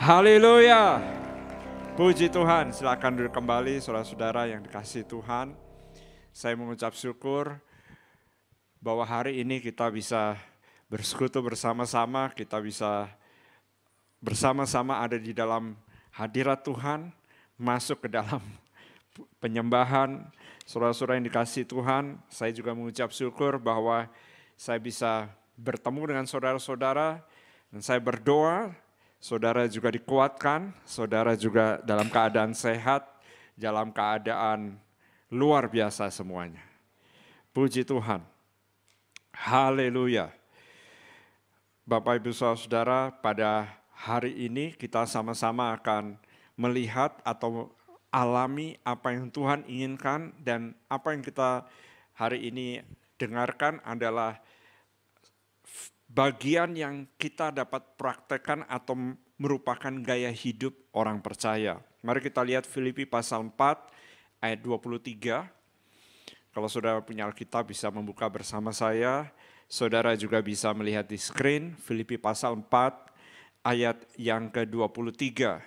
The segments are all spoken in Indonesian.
Haleluya. Puji Tuhan, silakan duduk kembali saudara-saudara yang dikasihi Tuhan. Saya mengucap syukur bahwa hari ini kita bisa bersekutu bersama-sama, kita bisa bersama-sama ada di dalam hadirat Tuhan, masuk ke dalam penyembahan. Saudara-saudara yang dikasihi Tuhan, saya juga mengucap syukur bahwa saya bisa bertemu dengan saudara-saudara dan saya berdoa. Saudara juga dikuatkan, saudara juga dalam keadaan sehat, dalam keadaan luar biasa semuanya. Puji Tuhan. Haleluya. Bapak Ibu Saudara, pada hari ini kita sama-sama akan melihat atau alami apa yang Tuhan inginkan, dan apa yang kita hari ini dengarkan adalah bagian yang kita dapat praktekkan atau merupakan gaya hidup orang percaya. Mari kita lihat Filipi pasal 4 ayat 23. Kalau saudara punya Alkitab bisa membuka bersama saya. Saudara juga bisa melihat di screen Filipi pasal 4 ayat yang ke-23.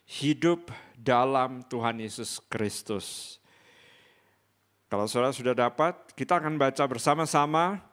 Hidup dalam Tuhan Yesus Kristus. Kalau saudara sudah dapat, kita akan baca bersama-sama.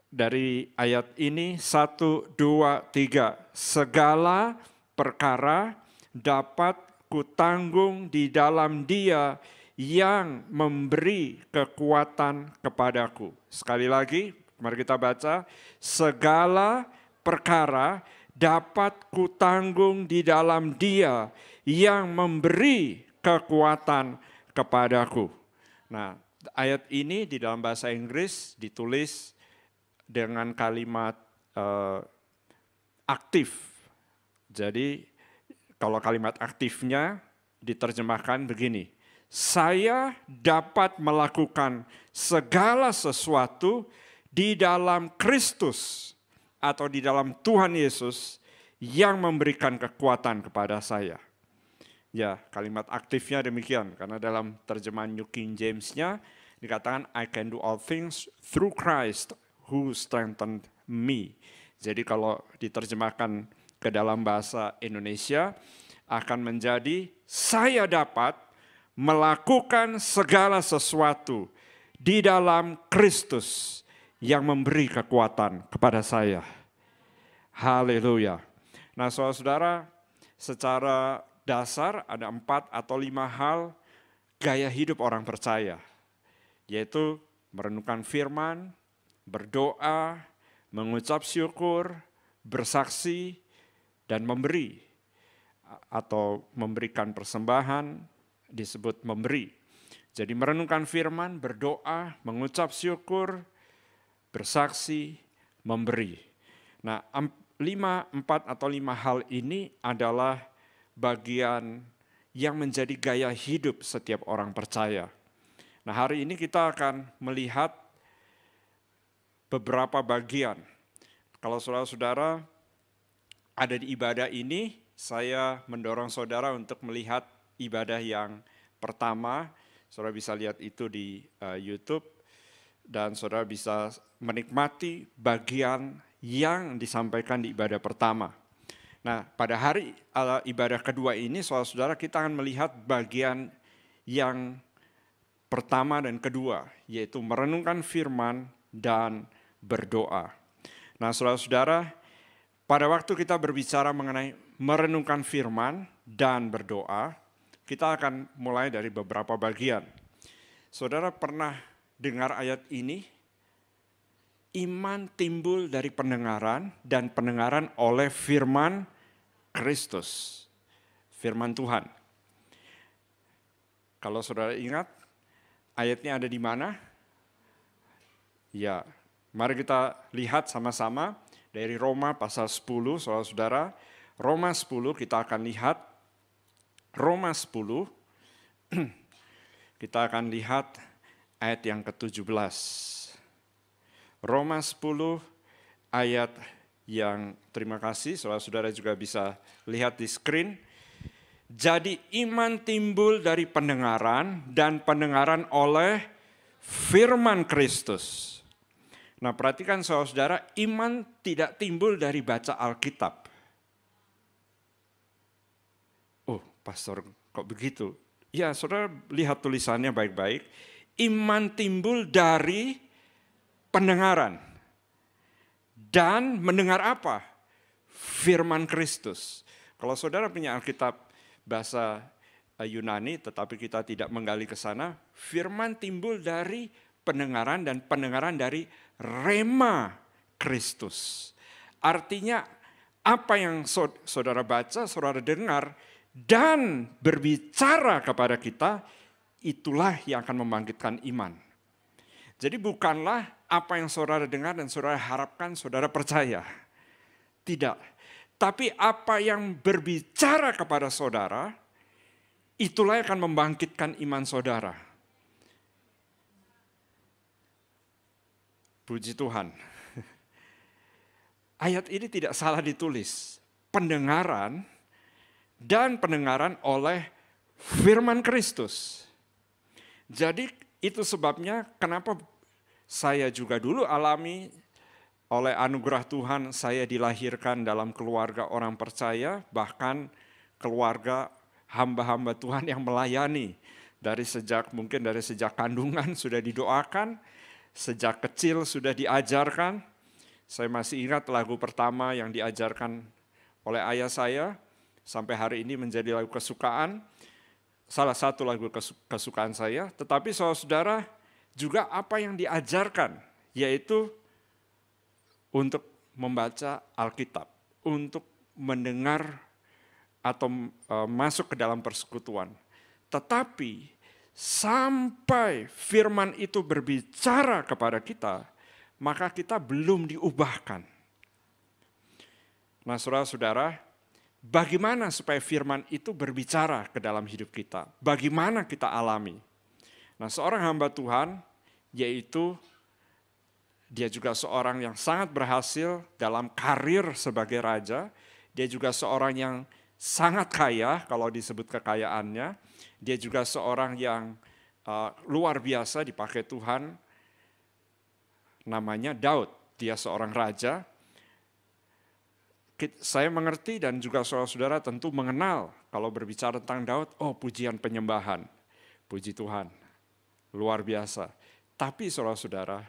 Dari ayat ini 1, 2, 3. Segala perkara dapat kutanggung di dalam Dia yang memberi kekuatan kepadaku. Sekali lagi, mari kita baca. Segala perkara dapat kutanggung di dalam Dia yang memberi kekuatan kepadaku. Nah, ayat ini di dalam bahasa Inggris ditulis dengan kalimat aktif. Jadi kalau kalimat aktifnya diterjemahkan begini. Saya dapat melakukan segala sesuatu di dalam Kristus atau di dalam Tuhan Yesus yang memberikan kekuatan kepada saya. Ya, kalimat aktifnya demikian, karena dalam terjemahan New King James-nya dikatakan I can do all things through Christ who strengthened me. Jadi kalau diterjemahkan ke dalam bahasa Indonesia akan menjadi saya dapat melakukan segala sesuatu di dalam Kristus yang memberi kekuatan kepada saya. Haleluya. Nah, saudara-saudara, secara dasar ada 4 atau 5 hal gaya hidup orang percaya, yaitu merenungkan firman, berdoa, mengucap syukur, bersaksi, dan memberi. Atau memberikan persembahan disebut memberi. Jadi merenungkan firman, berdoa, mengucap syukur, bersaksi, memberi. Nah, 4 atau 5 hal ini adalah bagian yang menjadi gaya hidup setiap orang percaya. Nah, hari ini kita akan melihat beberapa bagian. Kalau saudara-saudara ada di ibadah ini, saya mendorong saudara untuk melihat ibadah yang pertama. Saudara bisa lihat itu di YouTube, dan saudara bisa menikmati bagian yang disampaikan di ibadah pertama. Nah, pada hari ibadah kedua ini, saudara-saudara, kita akan melihat bagian yang pertama dan kedua, yaitu merenungkan firman dan berdoa. Nah, saudara-saudara, pada waktu kita berbicara mengenai merenungkan firman dan berdoa, kita akan mulai dari beberapa bagian. Saudara pernah dengar ayat ini? Iman timbul dari pendengaran, dan pendengaran oleh firman Kristus, firman Tuhan. Kalau saudara ingat, ayatnya ada di mana? Ya, mari kita lihat sama-sama dari Roma pasal 10, saudara-saudara. Roma 10 kita akan lihat. Roma 10, kita akan lihat ayat yang ke-17. Roma 10 ayat yang, terima kasih, saudara-saudara juga bisa lihat di screen. Jadi iman timbul dari pendengaran, dan pendengaran oleh firman Kristus. Nah, perhatikan saudara-saudara, iman tidak timbul dari baca Alkitab. Oh, pastor kok begitu? Ya, saudara lihat tulisannya baik-baik. Iman timbul dari pendengaran. Dan mendengar apa? Firman Kristus. Kalau saudara punya Alkitab bahasa Yunani, tetapi kita tidak menggali ke sana, firman timbul dari pendengaran dan pendengaran dari rema Kristus. Artinya apa yang saudara baca, saudara dengar, dan berbicara kepada kita, itulah yang akan membangkitkan iman. Jadi bukanlah apa yang saudara dengar dan saudara harapkan, saudara percaya. Tidak. Tapi apa yang berbicara kepada saudara, itulah yang akan membangkitkan iman saudara. Puji Tuhan. Ayat ini tidak salah ditulis. Pendengaran dan pendengaran oleh firman Kristus. Jadi itu sebabnya kenapa saya juga dulu alami oleh anugerah Tuhan, saya dilahirkan dalam keluarga orang percaya, bahkan keluarga hamba-hamba Tuhan yang melayani. Mungkin dari sejak kandungan sudah didoakan, sejak kecil sudah diajarkan. Saya masih ingat lagu pertama yang diajarkan oleh ayah saya, sampai hari ini menjadi lagu kesukaan, salah satu lagu kesukaan saya. Tetapi saudara juga apa yang diajarkan, yaitu untuk membaca Alkitab, untuk mendengar atau masuk ke dalam persekutuan. Tetapi sampai firman itu berbicara kepada kita, maka kita belum diubahkan. Nah saudara-saudara, bagaimana supaya firman itu berbicara ke dalam hidup kita? Bagaimana kita alami? Nah seorang hamba Tuhan, yaitu dia juga seorang yang sangat berhasil dalam karir sebagai raja. Dia juga seorang yang sangat kaya kalau disebut kekayaannya. Dia juga seorang yang luar biasa dipakai Tuhan. Namanya Daud, dia seorang raja. Saya mengerti dan juga saudara-saudara tentu mengenal kalau berbicara tentang Daud, oh pujian penyembahan, puji Tuhan, luar biasa. Tapi saudara-saudara,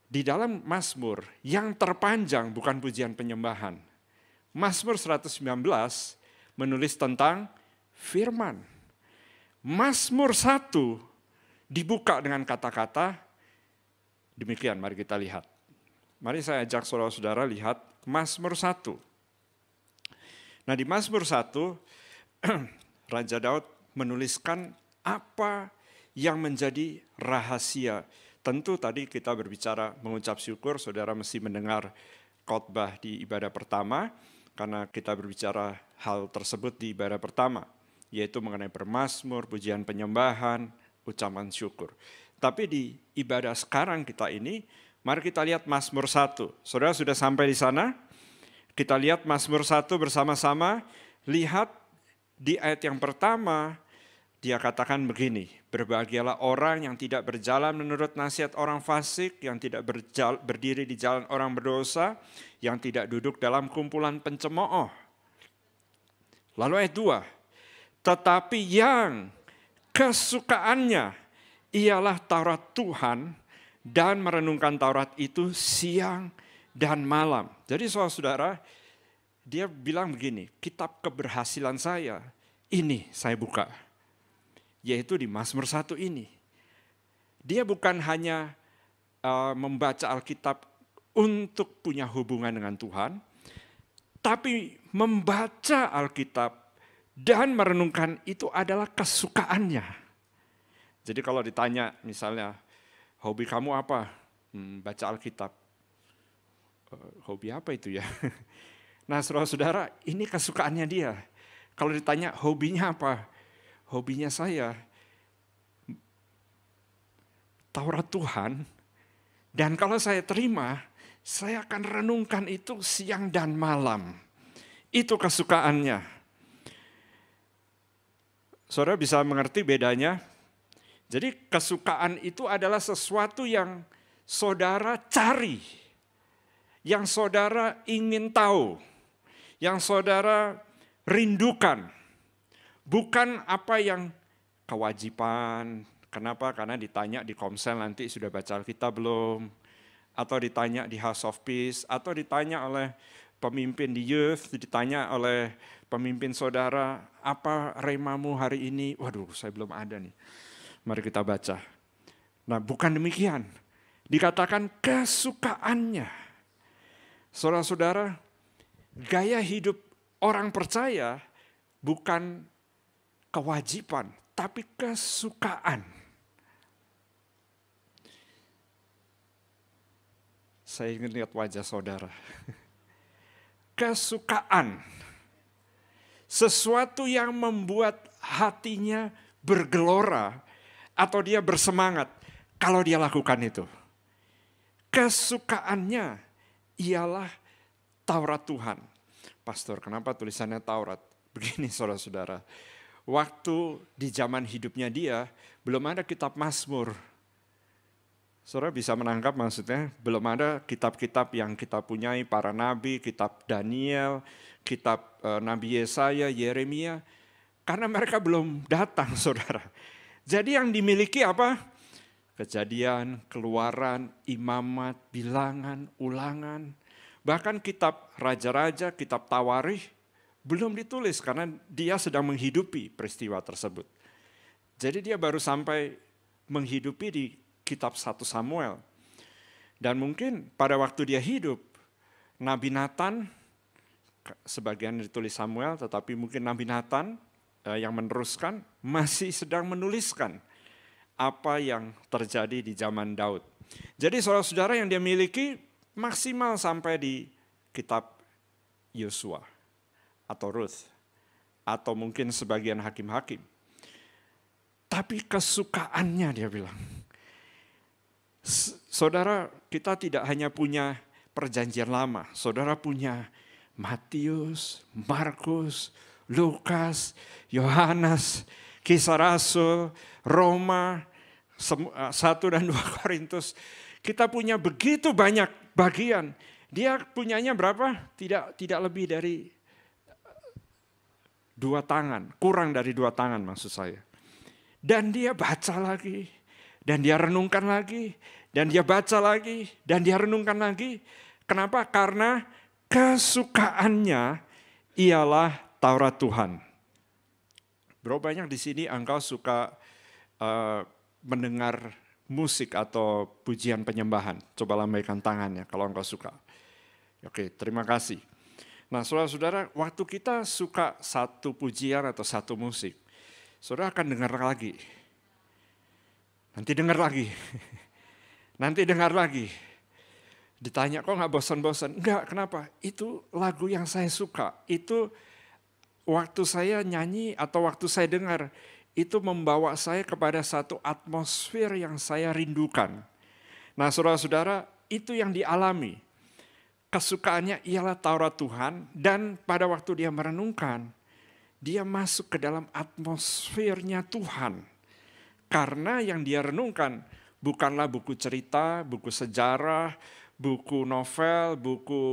di dalam Mazmur yang terpanjang bukan pujian penyembahan. Mazmur 119 menulis tentang firman. Mazmur 1 dibuka dengan kata-kata, demikian mari kita lihat. Mari saya ajak saudara-saudara lihat Mazmur 1. Nah di Mazmur 1, Raja Daud menuliskan apa yang menjadi rahasia. Tentu tadi kita berbicara mengucap syukur, saudara mesti mendengar khotbah di ibadah pertama, karena kita berbicara hal tersebut di ibadah pertama, yaitu mengenai bermazmur, pujian penyembahan, ucapan syukur. Tapi di ibadah sekarang kita ini, mari kita lihat Mazmur 1. Saudara sudah sampai di sana? Kita lihat Mazmur 1 bersama-sama. Lihat di ayat yang pertama, dia katakan begini, berbahagialah orang yang tidak berjalan menurut nasihat orang fasik, yang tidak berdiri di jalan orang berdosa, yang tidak duduk dalam kumpulan pencemooh. Lalu ayat 2, tetapi yang kesukaannya ialah Taurat Tuhan, dan merenungkan Taurat itu siang dan malam. Jadi saudara, dia bilang begini, kitab keberhasilan saya, ini saya buka. Yaitu di Mazmur 1 ini. Dia bukan hanya membaca Alkitab untuk punya hubungan dengan Tuhan, tapi membaca Alkitab dan merenungkan itu adalah kesukaannya. Jadi kalau ditanya misalnya, hobi kamu apa? Baca Alkitab. Hobi apa itu ya? Nah saudara-saudara, ini kesukaannya dia. Kalau ditanya hobinya apa? Hobinya saya, Taurat Tuhan, dan kalau saya terima, saya akan renungkan itu siang dan malam. Itu kesukaannya. Saudara bisa mengerti bedanya? Jadi kesukaan itu adalah sesuatu yang saudara cari, yang saudara ingin tahu, yang saudara rindukan. Bukan apa yang kewajiban. Kenapa? Karena ditanya di Komsel nanti sudah baca Alkitab belum? Atau ditanya di House of Peace, atau ditanya oleh pemimpin di youth, ditanya oleh pemimpin saudara, apa remamu hari ini? Waduh, saya belum ada nih. Mari kita baca. Nah, bukan demikian. Dikatakan kesukaannya. Saudara-saudara, gaya hidup orang percaya bukan kewajiban, tapi kesukaan. Saya ingin lihat wajah saudara. Kesukaan. Sesuatu yang membuat hatinya bergelora atau dia bersemangat kalau dia lakukan itu. Kesukaannya ialah Taurat Tuhan. Pastor, kenapa tulisannya Taurat? Begini saudara-saudara. Waktu di zaman hidupnya dia, belum ada kitab Mazmur. Saudara bisa menangkap maksudnya, belum ada kitab-kitab yang kita punyai, para nabi, kitab Daniel, kitab Nabi Yesaya, Yeremia. Karena mereka belum datang, saudara. Jadi yang dimiliki apa? Kejadian, Keluaran, Imamat, Bilangan, Ulangan. Bahkan kitab Raja-Raja, kitab Tawarikh, belum ditulis karena dia sedang menghidupi peristiwa tersebut. Jadi dia baru sampai menghidupi di kitab 1 Samuel. Dan mungkin pada waktu dia hidup, Nabi Nathan, sebagian ditulis Samuel, tetapi mungkin Nabi Nathan yang meneruskan masih sedang menuliskan apa yang terjadi di zaman Daud. Jadi saudara-saudara yang dia miliki maksimal sampai di kitab Yosua atau Ruth, atau mungkin sebagian hakim-hakim. Tapi kesukaannya dia bilang. Saudara, kita tidak hanya punya perjanjian lama, saudara punya Matius, Markus, Lukas, Yohanes, Kisah Rasul, Roma, 1 dan 2 Korintus. Kita punya begitu banyak bagian. Dia punyanya berapa? Tidak lebih dari 2 tangan, kurang dari 2 tangan maksud saya. Dan dia baca lagi, dan dia renungkan lagi, dan dia baca lagi, dan dia renungkan lagi. Kenapa? Karena kesukaannya ialah Taurat Tuhan. Berapa banyak di sini engkau suka mendengar musik atau pujian penyembahan? Coba lambaikan tangannya kalau engkau suka. Oke, terima kasih. Nah, saudara-saudara, waktu kita suka satu pujian atau satu musik, saudara akan dengar lagi. Nanti dengar lagi. Nanti dengar lagi. Ditanya, kok nggak bosan-bosan? Enggak, kenapa? Itu lagu yang saya suka. Itu waktu saya nyanyi atau waktu saya dengar, itu membawa saya kepada satu atmosfer yang saya rindukan. Nah, saudara-saudara, itu yang dialami. Kesukaannya ialah Taurat Tuhan, dan pada waktu dia merenungkan, dia masuk ke dalam atmosfernya Tuhan. Karena yang dia renungkan bukanlah buku cerita, buku sejarah, buku novel, buku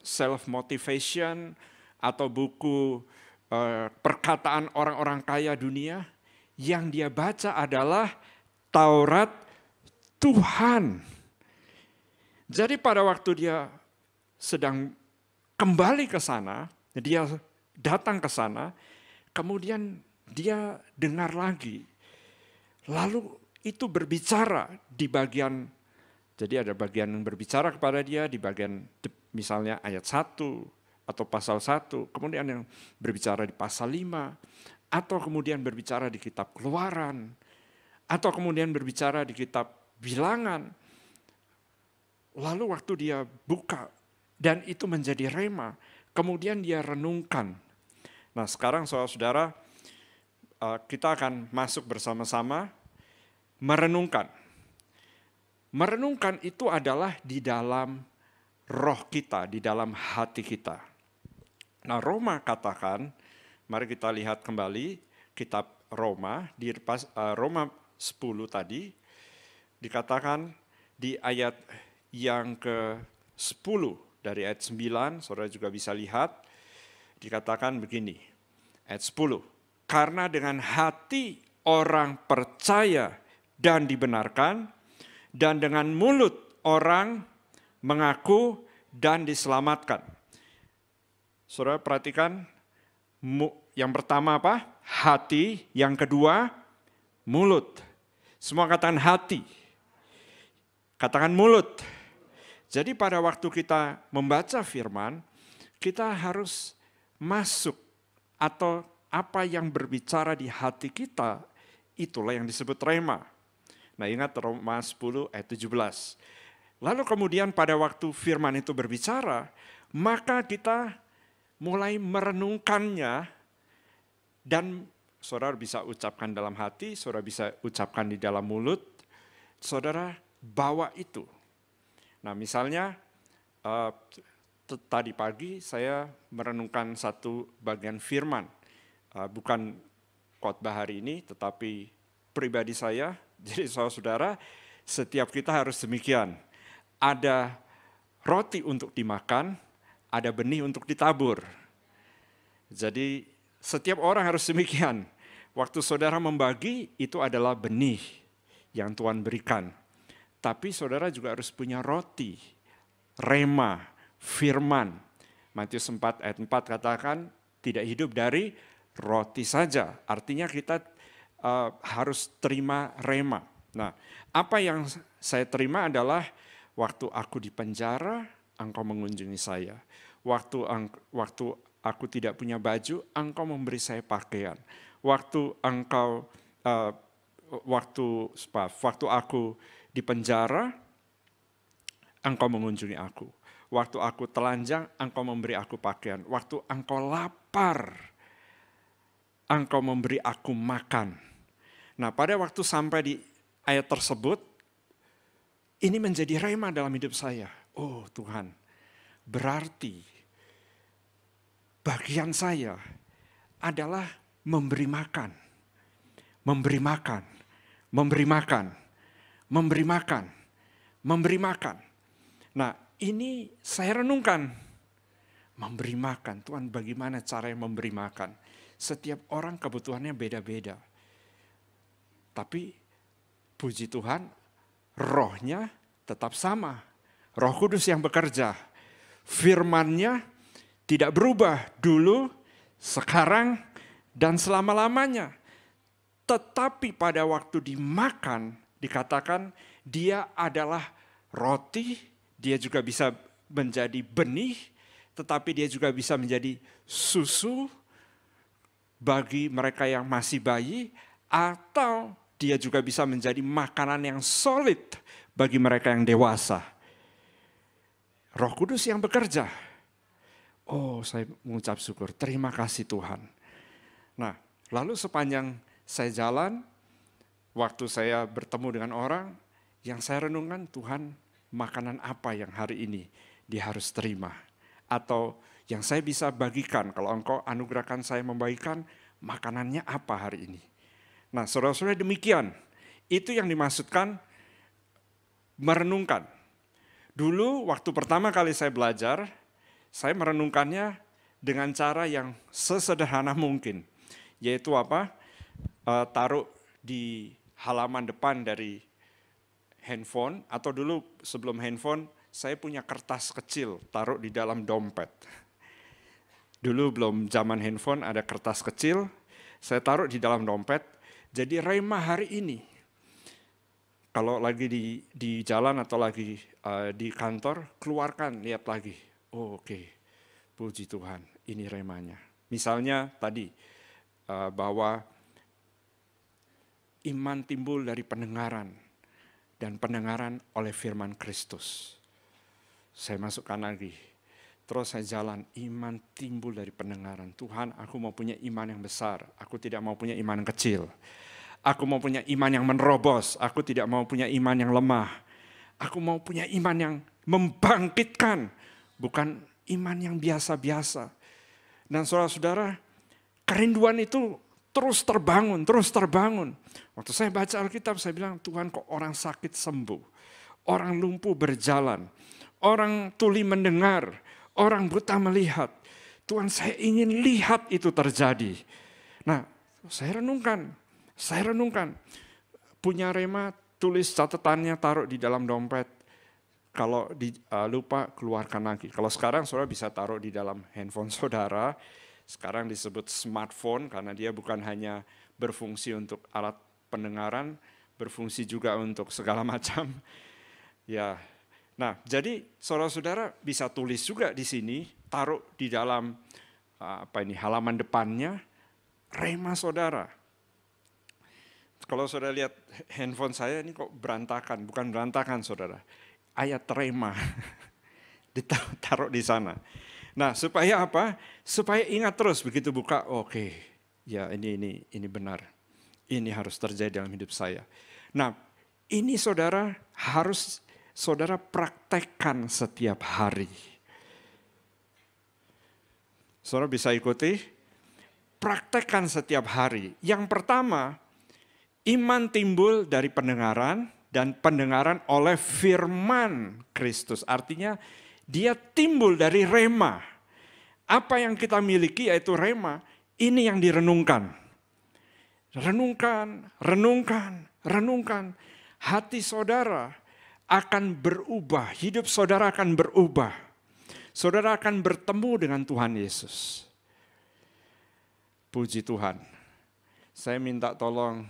self-motivation, atau buku perkataan orang-orang kaya dunia. Yang dia baca adalah Taurat Tuhan. Jadi pada waktu dia sedang kembali ke sana, dia datang ke sana, kemudian dia dengar lagi. Lalu itu berbicara di bagian, jadi ada bagian yang berbicara kepada dia di bagian misalnya ayat 1 atau pasal 1, kemudian yang berbicara di pasal 5, atau kemudian berbicara di kitab Keluaran, atau kemudian berbicara di kitab Bilangan. Lalu waktu dia buka dan itu menjadi rema, kemudian dia renungkan. Nah, sekarang saudara-saudara, kita akan masuk bersama-sama merenungkan. Merenungkan itu adalah di dalam roh kita, di dalam hati kita. Nah, Roma katakan, mari kita lihat kembali kitab Roma, di Roma 10 tadi, dikatakan di ayat yang ke-10 dari ayat 9, saudara juga bisa lihat, dikatakan begini. ayat 10. Karena dengan hati orang percaya dan dibenarkan, dan dengan mulut orang mengaku dan diselamatkan. Saudara perhatikan, yang pertama apa? Hati, yang kedua mulut. Semua katakan hati, katakan mulut. Jadi pada waktu kita membaca firman, kita harus masuk atau apa yang berbicara di hati kita, itulah yang disebut rema. Nah ingat Roma 10 ayat 17. Lalu kemudian pada waktu firman itu berbicara, maka kita mulai merenungkannya dan saudara bisa ucapkan dalam hati, saudara bisa ucapkan di dalam mulut, saudara bawa itu. Nah misalnya tadi pagi saya merenungkan satu bagian firman, bukan khotbah hari ini tetapi pribadi saya. Jadi saudara, setiap kita harus demikian. Ada roti untuk dimakan, ada benih untuk ditabur. Jadi setiap orang harus demikian. Waktu saudara membagi, itu adalah benih yang Tuhan berikan. Tapi saudara juga harus punya roti, rema, firman. Matius 4 ayat 4 katakan, tidak hidup dari roti saja. Artinya kita harus terima rema. Nah, apa yang saya terima adalah waktu aku di penjara, engkau mengunjungi saya. Waktu aku tidak punya baju, engkau memberi saya pakaian. Waktu aku di penjara, engkau mengunjungi aku. Waktu aku telanjang, engkau memberi aku pakaian. Waktu engkau lapar, engkau memberi aku makan. Nah, pada waktu sampai di ayat tersebut, ini menjadi rema dalam hidup saya. Oh Tuhan, berarti bagian saya adalah memberi makan, memberi makan, memberi makan, memberi makan, memberi makan. Nah, ini saya renungkan, memberi makan. Tuhan, bagaimana cara memberi makan? Setiap orang kebutuhannya beda-beda. Tapi puji Tuhan, rohnya tetap sama. Roh Kudus yang bekerja. Firman-Nya tidak berubah dulu, sekarang, dan selama-lamanya. Tetapi pada waktu dimakan, dikatakan dia adalah roti, dia juga bisa menjadi benih, tetapi dia juga bisa menjadi susu bagi mereka yang masih bayi, atau dia juga bisa menjadi makanan yang solid bagi mereka yang dewasa. Roh Kudus yang bekerja. Oh, saya mengucap syukur. Terima kasih Tuhan. Nah, lalu sepanjang saya jalan, waktu saya bertemu dengan orang, yang saya renungkan, Tuhan, makanan apa yang hari ini dia harus terima? Atau yang saya bisa bagikan, kalau engkau anugerahkan saya membagikan, makanannya apa hari ini? Nah, saudara-saudara demikian. Itu yang dimaksudkan merenungkan. Dulu waktu pertama kali saya belajar, saya merenungkannya dengan cara yang sesederhana mungkin. Yaitu apa? Taruh di halaman depan dari handphone, atau dulu sebelum handphone, saya punya kertas kecil, taruh di dalam dompet. Dulu belum zaman handphone, ada kertas kecil, saya taruh di dalam dompet. Jadi rema hari ini, kalau lagi di jalan atau lagi di kantor, keluarkan, lihat lagi. Oh, oke, puji Tuhan, ini remanya. Misalnya tadi, bahwa iman timbul dari pendengaran, dan pendengaran oleh firman Kristus. Saya masukkan lagi, terus saya jalan, iman timbul dari pendengaran. Tuhan, aku mau punya iman yang besar, aku tidak mau punya iman yang kecil. Aku mau punya iman yang menerobos, aku tidak mau punya iman yang lemah. Aku mau punya iman yang membangkitkan, bukan iman yang biasa-biasa. Dan saudara-saudara, kerinduan itu terus terbangun, terus terbangun. Waktu saya baca Alkitab, saya bilang, Tuhan kok orang sakit sembuh, orang lumpuh berjalan, orang tuli mendengar, orang buta melihat. Tuhan, saya ingin lihat itu terjadi. Nah, saya renungkan. Punya Rema, tulis catatannya, taruh di dalam dompet. Kalau lupa, keluarkan lagi. Kalau sekarang saudara bisa taruh di dalam handphone saudara. Sekarang disebut smartphone karena dia bukan hanya berfungsi untuk alat pendengaran, berfungsi juga untuk segala macam. Ya, nah jadi saudara-saudara bisa tulis juga di sini, taruh di dalam halaman depannya, Rema saudara. Kalau saudara lihat handphone saya ini kok berantakan, bukan berantakan saudara, ayat Rema ditaruh di sana. Nah, supaya apa? Supaya ingat terus begitu buka, oke, ya ini benar. Ini harus terjadi dalam hidup saya. Nah, ini saudara harus saudara praktekkan setiap hari. Saudara bisa ikuti? Praktekkan setiap hari. Yang pertama, iman timbul dari pendengaran dan pendengaran oleh firman Kristus. Artinya dia timbul dari Rema. Apa yang kita miliki yaitu Rema, ini yang direnungkan. Renungkan. Hati saudara akan berubah, hidup saudara akan berubah. Saudara akan bertemu dengan Tuhan Yesus. Puji Tuhan. Saya minta tolong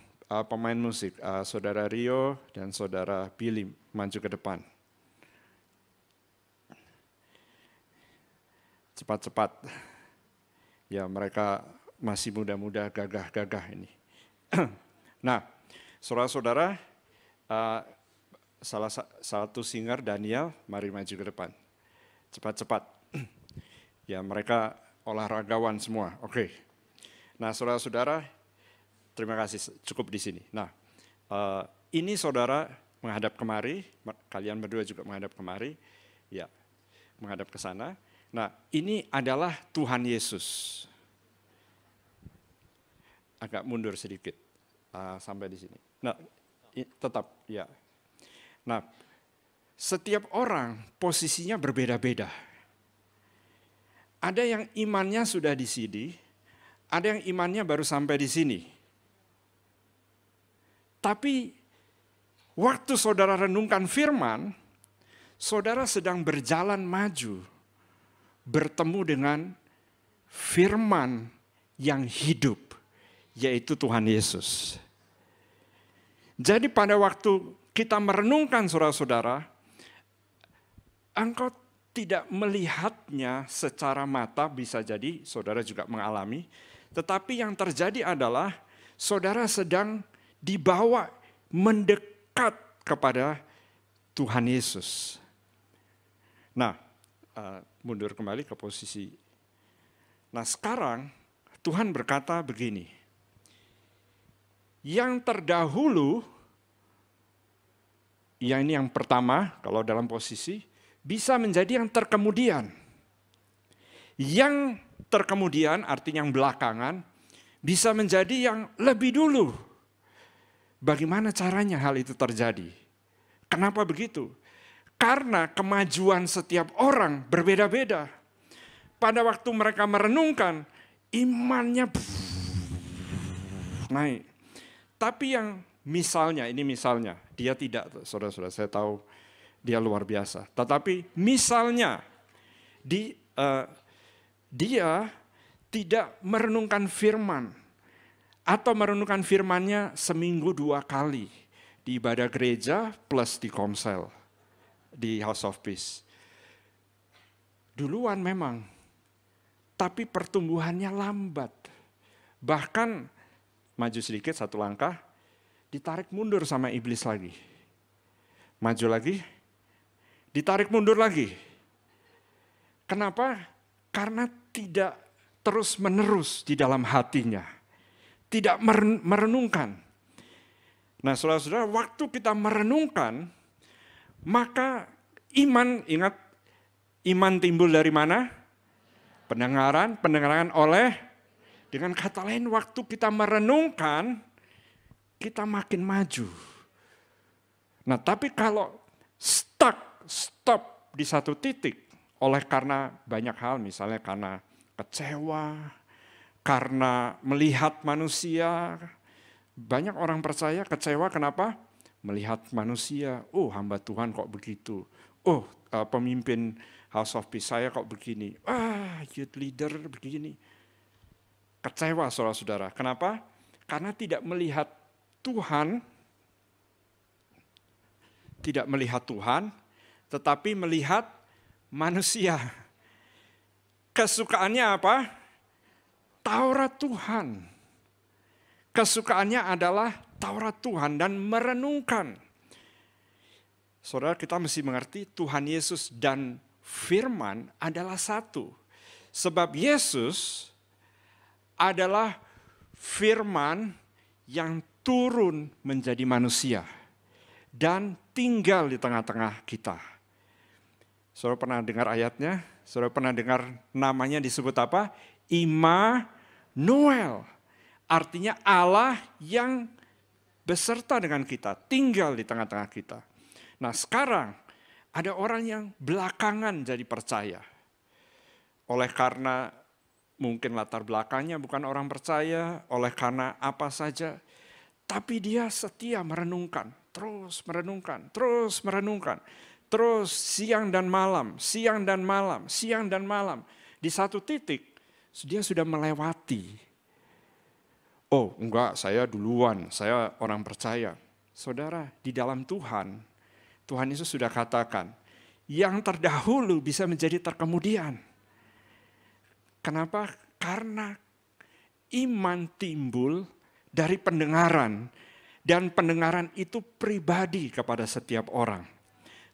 pemain musik, saudara Rio dan saudara Billy maju ke depan. Cepat-cepat. Ya, mereka masih muda-muda, gagah-gagah ini. Nah, saudara-saudara, salah satu singer Daniel, mari maju ke depan. Cepat-cepat. Ya, mereka olahragawan semua. Oke. Nah, saudara-saudara, terima kasih, cukup di sini. Nah, ini saudara menghadap kemari, kalian berdua juga menghadap kemari. Ya, menghadap ke sana. Nah, ini adalah Tuhan Yesus. Agak mundur sedikit sampai di sini. Nah, tetap ya. Nah, setiap orang posisinya berbeda-beda. Ada yang imannya sudah di sini, ada yang imannya baru sampai di sini. Tapi waktu saudara renungkan firman, saudara sedang berjalan maju. Bertemu dengan firman yang hidup, yaitu Tuhan Yesus. Jadi pada waktu kita merenungkan saudara-saudara, engkau tidak melihatnya secara mata, bisa jadi saudara juga mengalami, tetapi yang terjadi adalah saudara sedang dibawa mendekat kepada Tuhan Yesus. Nah, mundur kembali ke posisi. Nah, sekarang Tuhan berkata begini. Yang terdahulu, yang ini yang pertama, kalau dalam posisi, bisa menjadi yang terkemudian. Yang terkemudian, artinya yang belakangan, bisa menjadi yang lebih dulu. Bagaimana caranya hal itu terjadi? Kenapa begitu? Karena kemajuan setiap orang berbeda-beda. Pada waktu mereka merenungkan, imannya naik. Tapi yang misalnya, ini misalnya, dia tidak, saudara-saudara, saya tahu dia luar biasa. Tetapi misalnya, dia tidak merenungkan firman, atau merenungkan firmannya seminggu 2 kali, di ibadah gereja plus di komsel. Di House of Peace. Duluan memang, tapi pertumbuhannya lambat. Bahkan, maju sedikit 1 langkah, ditarik mundur sama iblis lagi. Maju lagi, ditarik mundur lagi. Kenapa? Karena tidak terus menerus di dalam hatinya. Tidak merenungkan. Nah, saudara-saudara, waktu kita merenungkan, maka iman, ingat, iman timbul dari mana? Pendengaran oleh, dengan kata lain waktu kita merenungkan, kita makin maju. Nah, tapi kalau stop di satu titik, oleh karena banyak hal, misalnya karena kecewa, karena melihat manusia. Banyak orang percaya kecewa kenapa? Melihat manusia, oh hamba Tuhan kok begitu. Oh pemimpin House of Peace saya kok begini. Youth leader begini. Kecewa saudara-saudara. Kenapa? Karena tidak melihat Tuhan, tetapi melihat manusia. Kesukaannya apa? Taurat Tuhan. Kesukaannya adalah Taurat Tuhan dan merenungkan. Saudara, kita mesti mengerti Tuhan Yesus dan firman adalah satu. Sebab Yesus adalah firman yang turun menjadi manusia dan tinggal di tengah-tengah kita. Saudara pernah dengar ayatnya? Saudara pernah dengar namanya disebut apa? Immanuel. Artinya Allah yang beserta dengan kita, tinggal di tengah-tengah kita. Nah sekarang ada orang yang belakangan jadi percaya. Oleh karena mungkin latar belakangnya bukan orang percaya, oleh karena apa saja. Tapi dia setia merenungkan, terus merenungkan, terus merenungkan. Terus siang dan malam, siang dan malam, siang dan malam. Di satu titik dia sudah melewati. Oh enggak, saya duluan, saya orang percaya. Saudara, di dalam Tuhan, Tuhan Yesus sudah katakan, yang terdahulu bisa menjadi terkemudian. Kenapa? Karena iman timbul dari pendengaran, dan pendengaran itu pribadi kepada setiap orang.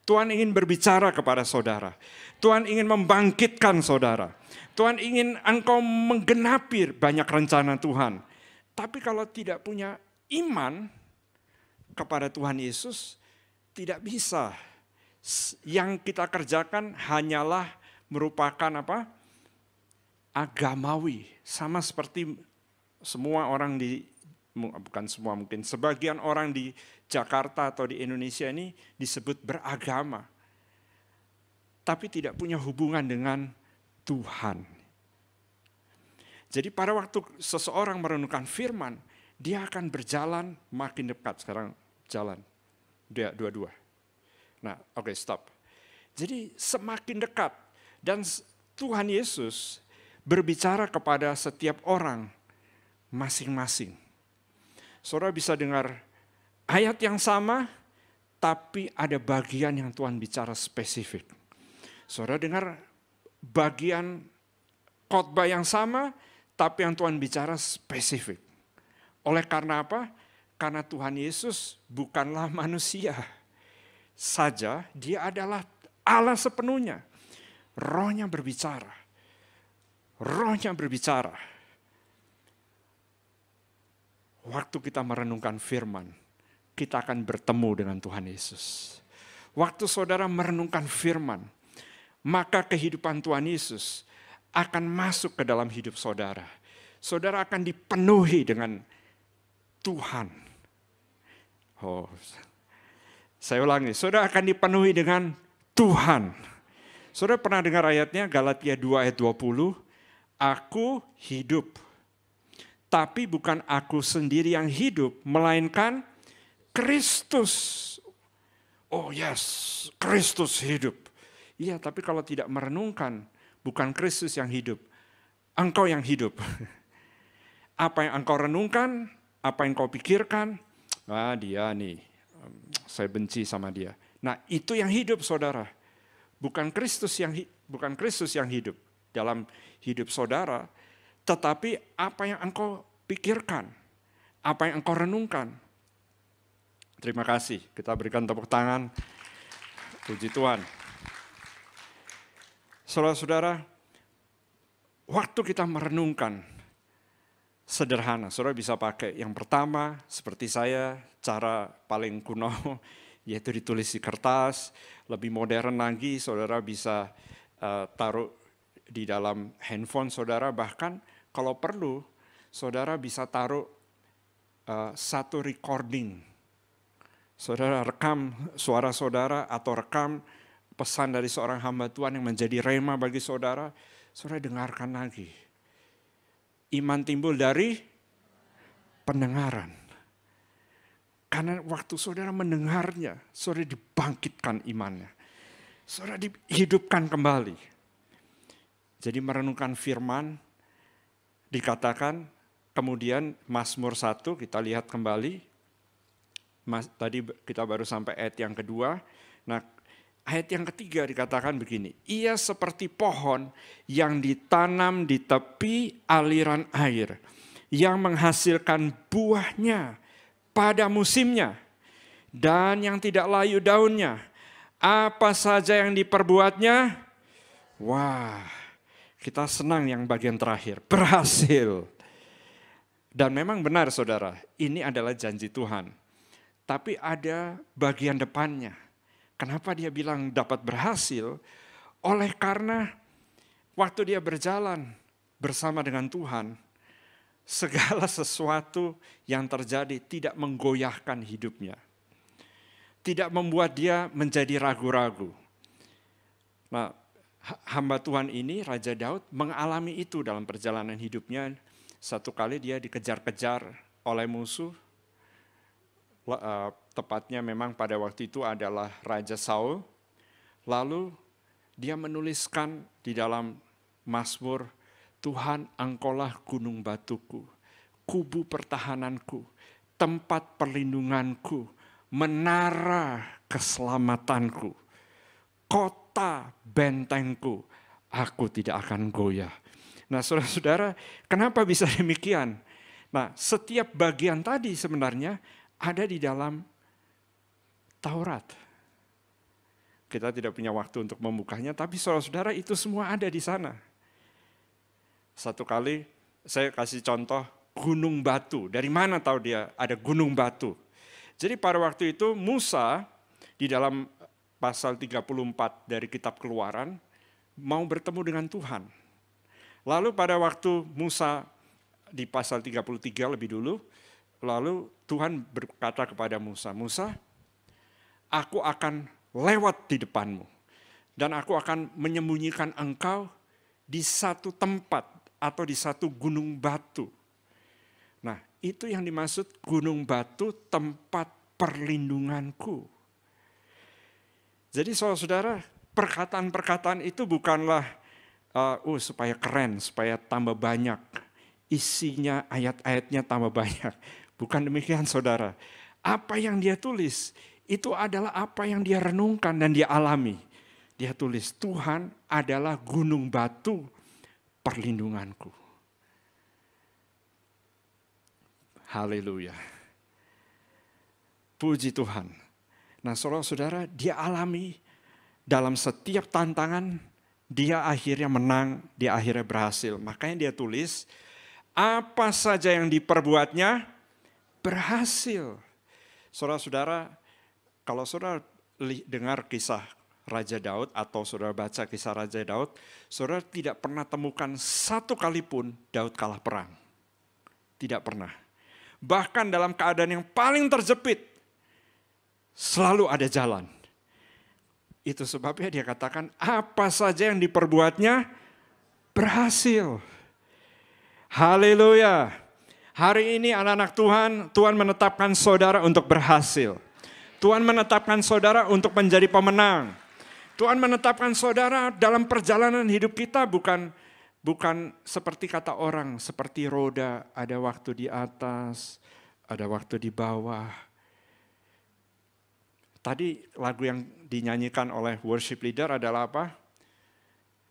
Tuhan ingin berbicara kepada saudara. Tuhan ingin membangkitkan saudara. Tuhan ingin engkau menggenapi banyak rencana Tuhan. Tapi kalau tidak punya iman kepada Tuhan Yesus, tidak bisa. Yang kita kerjakan hanyalah merupakan apa? Agamawi. Sama seperti semua orang bukan semua mungkin, sebagian orang di Jakarta atau di Indonesia ini disebut beragama. Tapi tidak punya hubungan dengan Tuhan. Jadi pada waktu seseorang merenungkan firman, dia akan berjalan makin dekat. Sekarang jalan, dua-dua. Nah oke, stop. Jadi semakin dekat. Dan Tuhan Yesus berbicara kepada setiap orang masing-masing. Saudara bisa dengar ayat yang sama, tapi ada bagian yang Tuhan bicara spesifik. Saudara dengar bagian khotbah yang sama, tapi yang Tuhan bicara spesifik. Oleh karena apa? Karena Tuhan Yesus bukanlah manusia saja, dia adalah Allah sepenuhnya. Rohnya berbicara. Rohnya berbicara. Waktu kita merenungkan firman, kita akan bertemu dengan Tuhan Yesus. Waktu saudara merenungkan firman, maka kehidupan Tuhan Yesus akan masuk ke dalam hidup saudara. Saudara akan dipenuhi dengan Tuhan. Oh, saya ulangi, saudara akan dipenuhi dengan Tuhan. Saudara pernah dengar ayatnya Galatia 2 ayat 20, aku hidup, tapi bukan aku sendiri yang hidup, melainkan Kristus. Oh yes, Kristus hidup. Iya, tapi kalau tidak merenungkan, bukan Kristus yang hidup, engkau yang hidup. Apa yang engkau renungkan, apa yang kau pikirkan, dia nih, saya benci sama dia. Nah itu yang hidup saudara, bukan Kristus yang hidup dalam hidup saudara, tetapi apa yang engkau pikirkan, apa yang engkau renungkan. Terima kasih, kita berikan tepuk tangan, puji Tuhan. Saudara-saudara, waktu kita merenungkan sederhana, saudara bisa pakai yang pertama seperti saya, cara paling kuno yaitu ditulis di kertas. Lebih modern lagi, saudara bisa taruh di dalam handphone saudara, bahkan kalau perlu saudara bisa taruh satu recording. Saudara rekam suara saudara atau rekam pesan dari seorang hamba Tuhan yang menjadi rema bagi saudara. Saudara dengarkan lagi. Iman timbul dari pendengaran. Karena waktu saudara mendengarnya, saudara dibangkitkan imannya. Saudara dihidupkan kembali. Jadi merenungkan firman, dikatakan kemudian Mazmur 1 kita lihat kembali. Tadi kita baru sampai ayat yang kedua. Nah, ayat yang ketiga dikatakan begini. Ia seperti pohon yang ditanam di tepi aliran air, yang menghasilkan buahnya pada musimnya, dan yang tidak layu daunnya. Apa saja yang diperbuatnya, wah, kita senang yang bagian terakhir, berhasil. Dan memang benar saudara, ini adalah janji Tuhan. Tapi ada bagian depannya. Kenapa dia bilang dapat berhasil? Oleh karena waktu dia berjalan bersama dengan Tuhan, segala sesuatu yang terjadi tidak menggoyahkan hidupnya. Tidak membuat dia menjadi ragu-ragu. Nah, hamba Tuhan ini, Raja Daud, mengalami itu dalam perjalanan hidupnya. Satu kali dia dikejar-kejar oleh musuh. Tepatnya memang pada waktu itu adalah Raja Saul. Lalu dia menuliskan di dalam Mazmur, Tuhan engkaulah gunung batuku, kubu pertahananku, tempat perlindunganku, menara keselamatanku, kota bentengku, aku tidak akan goyah. Nah saudara-saudara, kenapa bisa demikian? Nah setiap bagian tadi sebenarnya ada di dalam Taurat. Kita tidak punya waktu untuk membukanya, tapi saudara-saudara itu semua ada di sana. Satu kali saya kasih contoh gunung batu. Dari mana tahu dia ada gunung batu? Jadi pada waktu itu Musa di dalam pasal 34 dari kitab Keluaran mau bertemu dengan Tuhan. Lalu pada waktu Musa di pasal 33 lebih dulu, lalu Tuhan berkata kepada Musa, Musa, aku akan lewat di depanmu dan aku akan menyembunyikan engkau di satu tempat atau di satu gunung batu. Nah, itu yang dimaksud gunung batu, tempat perlindunganku. Jadi saudara-saudara, perkataan-perkataan itu bukanlah supaya keren, supaya tambah banyak. Isinya, ayat-ayatnya tambah banyak. Bukan demikian saudara. Apa yang dia tulis, itu adalah apa yang dia renungkan dan dia alami. Dia tulis, Tuhan adalah gunung batu perlindunganku. Haleluya. Puji Tuhan. Nah saudara-saudara, dia alami dalam setiap tantangan, dia akhirnya menang, dia akhirnya berhasil. Makanya dia tulis, apa saja yang diperbuatnya, berhasil. Saudara-saudara, kalau saudara dengar kisah Raja Daud atau saudara baca kisah Raja Daud, saudara tidak pernah temukan satu kali pun Daud kalah perang. Tidak pernah. Bahkan dalam keadaan yang paling terjepit, selalu ada jalan. Itu sebabnya dia katakan apa saja yang diperbuatnya berhasil. Haleluya. Hari ini anak-anak Tuhan, Tuhan menetapkan saudara untuk berhasil. Tuhan menetapkan saudara untuk menjadi pemenang. Tuhan menetapkan saudara dalam perjalanan hidup kita bukan seperti kata orang, seperti roda, ada waktu di atas, ada waktu di bawah. Tadi lagu yang dinyanyikan oleh worship leader adalah apa?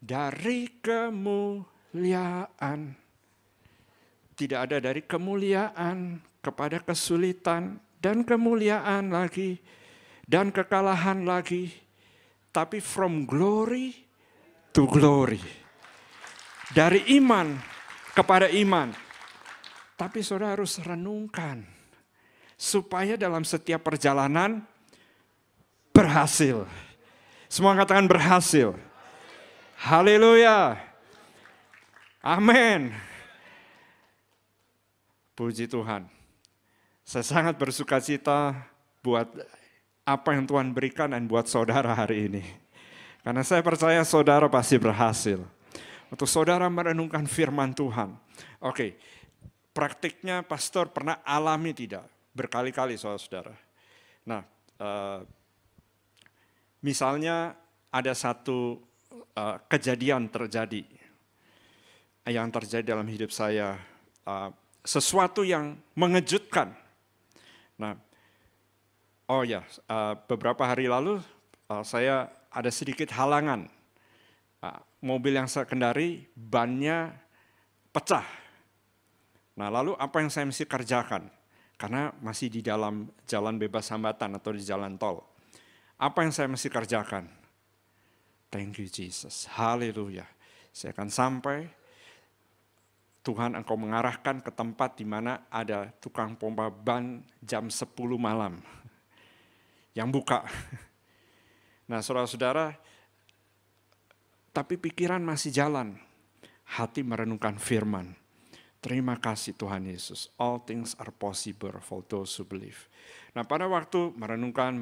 Dari kemuliaan. Tidak ada dari kemuliaan kepada kesulitan dan kemuliaan lagi dan kekalahan lagi. Tapi from glory to glory. Dari iman kepada iman. Tapi saudara harus renungkan. Supaya dalam setiap perjalanan berhasil. Semua katakan berhasil. Haleluya. Amin. Puji Tuhan. Saya sangat bersukacita buat apa yang Tuhan berikan dan buat saudara hari ini. Karena saya percaya saudara pasti berhasil. Untuk saudara merenungkan firman Tuhan. Oke, praktiknya pastor pernah alami tidak? Berkali-kali saudara-saudara. Nah, misalnya ada satu kejadian terjadi yang terjadi dalam hidup saya, sesuatu yang mengejutkan. Nah, beberapa hari lalu saya ada sedikit halangan. Mobil yang saya kendari, bannya pecah. Nah, lalu apa yang saya mesti kerjakan? Karena masih di dalam jalan bebas hambatan atau di jalan tol. Apa yang saya mesti kerjakan? Thank you Jesus, haleluya. Saya akan sampai, Tuhan Engkau mengarahkan ke tempat di mana ada tukang pompa ban jam 10 malam yang buka. Nah, saudara-saudara, tapi pikiran masih jalan, hati merenungkan firman. Terima kasih Tuhan Yesus, all things are possible for those who believe. Nah, pada waktu merenungkan,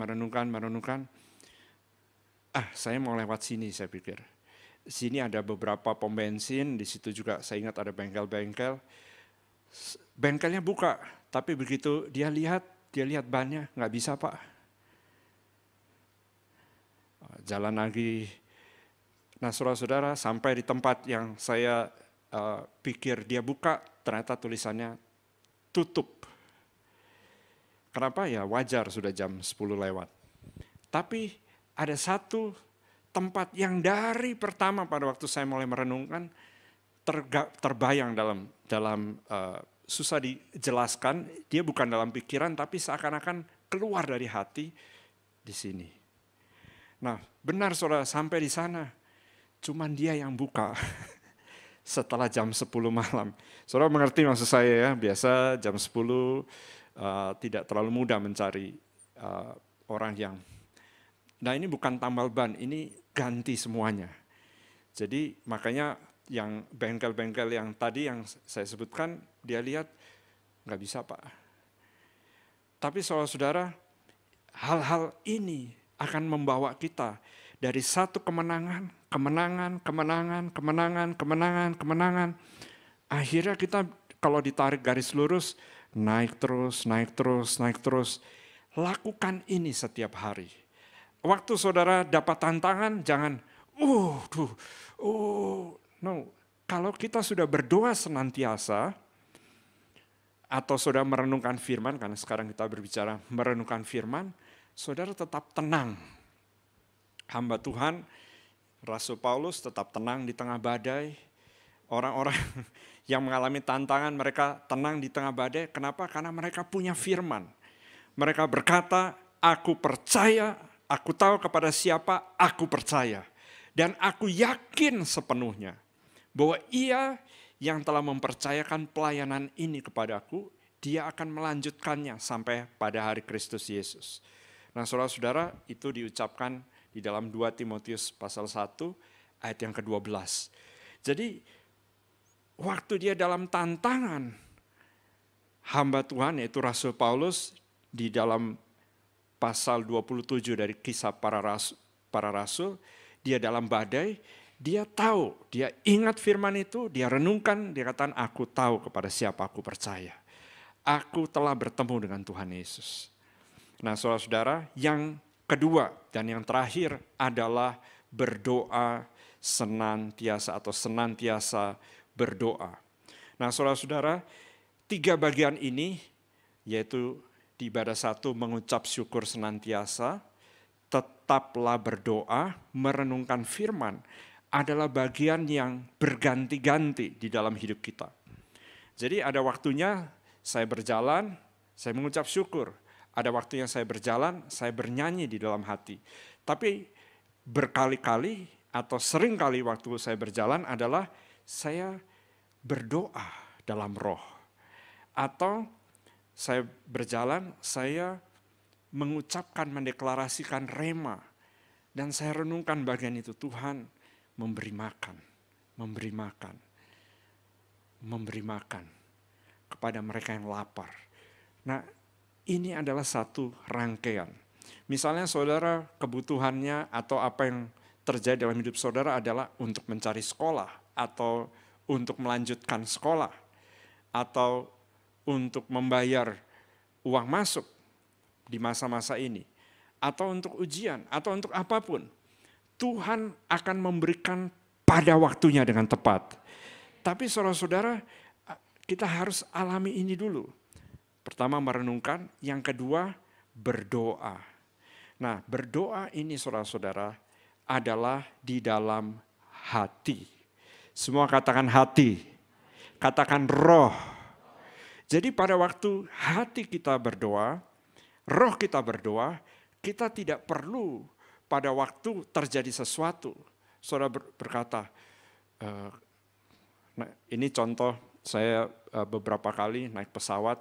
saya mau lewat sini, saya pikir. Sini ada beberapa pom bensin, di situ juga saya ingat ada bengkel-bengkel. Bengkelnya buka, tapi begitu dia lihat bannya, nggak bisa Pak. Jalan lagi. Nah, saudara-saudara, sampai di tempat yang saya pikir dia buka, ternyata tulisannya tutup. Kenapa? Ya wajar, sudah jam 10 lewat. Tapi ada satu tempat yang dari pertama pada waktu saya mulai merenungkan, terbayang dalam susah dijelaskan, dia bukan dalam pikiran, tapi seakan-akan keluar dari hati di sini. Nah, benar saudara, sampai di sana, cuman dia yang buka setelah jam 10 malam. Saudara mengerti maksud saya ya, biasa jam 10 tidak terlalu mudah mencari orang yang. Nah, ini bukan tambal ban, ini ganti semuanya. Jadi makanya yang bengkel-bengkel yang tadi yang saya sebutkan, dia lihat nggak bisa Pak. Tapi saudara-saudara, hal-hal ini akan membawa kita dari satu kemenangan. Akhirnya kita kalau ditarik garis lurus, naik terus. Lakukan ini setiap hari. Waktu saudara dapat tantangan, jangan, no. Kalau kita sudah berdoa senantiasa, atau saudara merenungkan firman, karena sekarang kita berbicara merenungkan firman, saudara tetap tenang. Hamba Tuhan, Rasul Paulus tetap tenang di tengah badai. Orang-orang yang mengalami tantangan, mereka tenang di tengah badai. Kenapa? Karena mereka punya firman. Mereka berkata, aku percaya, aku tahu kepada siapa aku percaya. Dan aku yakin sepenuhnya bahwa ia yang telah mempercayakan pelayanan ini kepadaku, dia akan melanjutkannya sampai pada hari Kristus Yesus. Nah, saudara-saudara, itu diucapkan di dalam 2 Timotius pasal 1 ayat yang ke-12. Jadi waktu dia dalam tantangan, hamba Tuhan yaitu Rasul Paulus di dalam pasal 27 dari kisah para rasul, dia dalam badai, dia tahu, dia ingat firman itu, dia renungkan, dia katakan aku tahu kepada siapa aku percaya. Aku telah bertemu dengan Tuhan Yesus. Nah, saudara-saudara, yang kedua dan yang terakhir adalah berdoa senantiasa berdoa. Nah, saudara-saudara, 3 bagian ini, yaitu di ibadah 1 mengucap syukur senantiasa, tetaplah berdoa, merenungkan firman, adalah bagian yang berganti-ganti di dalam hidup kita. Jadi ada waktunya saya berjalan, saya mengucap syukur. Ada waktunya saya berjalan, saya bernyanyi di dalam hati. Tapi berkali-kali atau sering kali waktu saya berjalan adalah saya berdoa dalam roh. Atau saya berjalan, saya mengucapkan, mendeklarasikan rema. Dan saya renungkan bagian itu, Tuhan memberi makan kepada mereka yang lapar. Nah, ini adalah satu rangkaian. Misalnya saudara kebutuhannya atau apa yang terjadi dalam hidup saudara adalah untuk mencari sekolah atau untuk melanjutkan sekolah, atau untuk membayar uang masuk di masa-masa ini, atau untuk ujian, atau untuk apapun, Tuhan akan memberikan pada waktunya dengan tepat. Tapi saudara-saudara, kita harus alami ini dulu. Pertama merenungkan, yang kedua berdoa. Nah, berdoa ini saudara-saudara adalah di dalam hati. Semua katakan hati, katakan roh. Jadi pada waktu hati kita berdoa, roh kita berdoa, kita tidak perlu pada waktu terjadi sesuatu. Saudara berkata, nah ini contoh saya beberapa kali naik pesawat,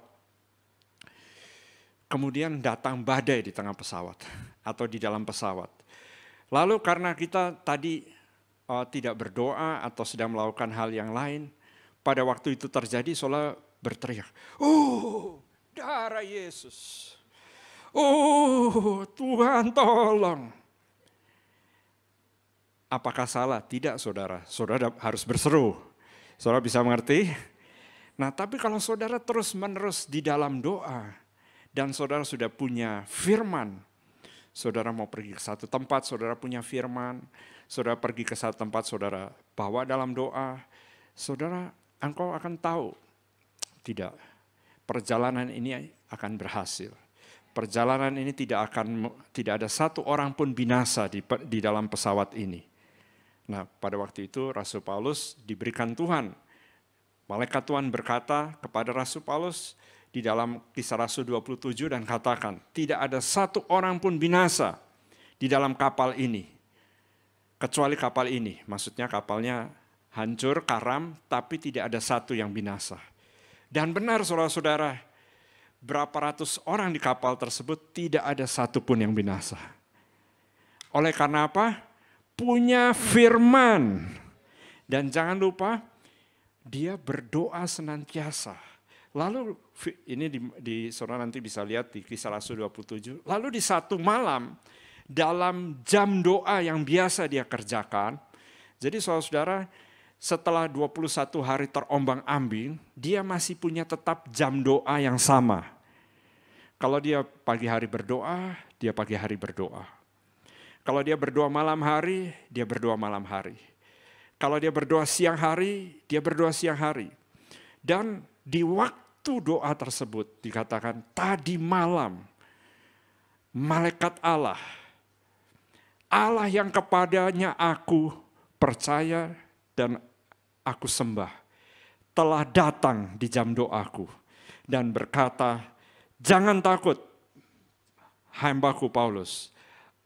kemudian datang badai di tengah pesawat atau di dalam pesawat. Lalu karena kita tadi tidak berdoa atau sedang melakukan hal yang lain, pada waktu itu terjadi, saudara berteriak, darah Yesus, Tuhan tolong. Apakah salah? Tidak saudara, saudara harus berseru. Saudara bisa mengerti? Nah tapi kalau saudara terus menerus di dalam doa, dan saudara sudah punya firman, saudara mau pergi ke satu tempat, saudara punya firman, saudara pergi ke satu tempat, saudara bawa dalam doa, saudara engkau akan tahu, tidak, perjalanan ini akan berhasil. Perjalanan ini tidak ada satu orang pun binasa di dalam pesawat ini. Nah pada waktu itu Rasul Paulus diberikan Tuhan. Malaikat Tuhan berkata kepada Rasul Paulus di dalam Kisah Rasul 27 dan katakan, tidak ada satu orang pun binasa di dalam kapal ini. Kecuali kapal ini, maksudnya kapalnya hancur, karam, tapi tidak ada satu yang binasa. Dan benar saudara-saudara, berapa ratus orang di kapal tersebut tidak ada satu pun yang binasa. Oleh karena apa? Punya firman. Dan jangan lupa, dia berdoa senantiasa. Lalu ini saudara nanti bisa lihat di Kisah Rasul 27. Lalu di satu malam, dalam jam doa yang biasa dia kerjakan, jadi saudara-saudara, setelah 21 hari terombang-ambing, dia masih punya tetap jam doa yang sama. Kalau dia pagi hari berdoa, dia pagi hari berdoa. Kalau dia berdoa malam hari, dia berdoa malam hari. Kalau dia berdoa siang hari, dia berdoa siang hari. Dan di waktu doa tersebut dikatakan tadi malam, malaikat Allah yang kepadanya aku percaya dan aku sembah, telah datang di jam doaku dan berkata, jangan takut hambaku Paulus,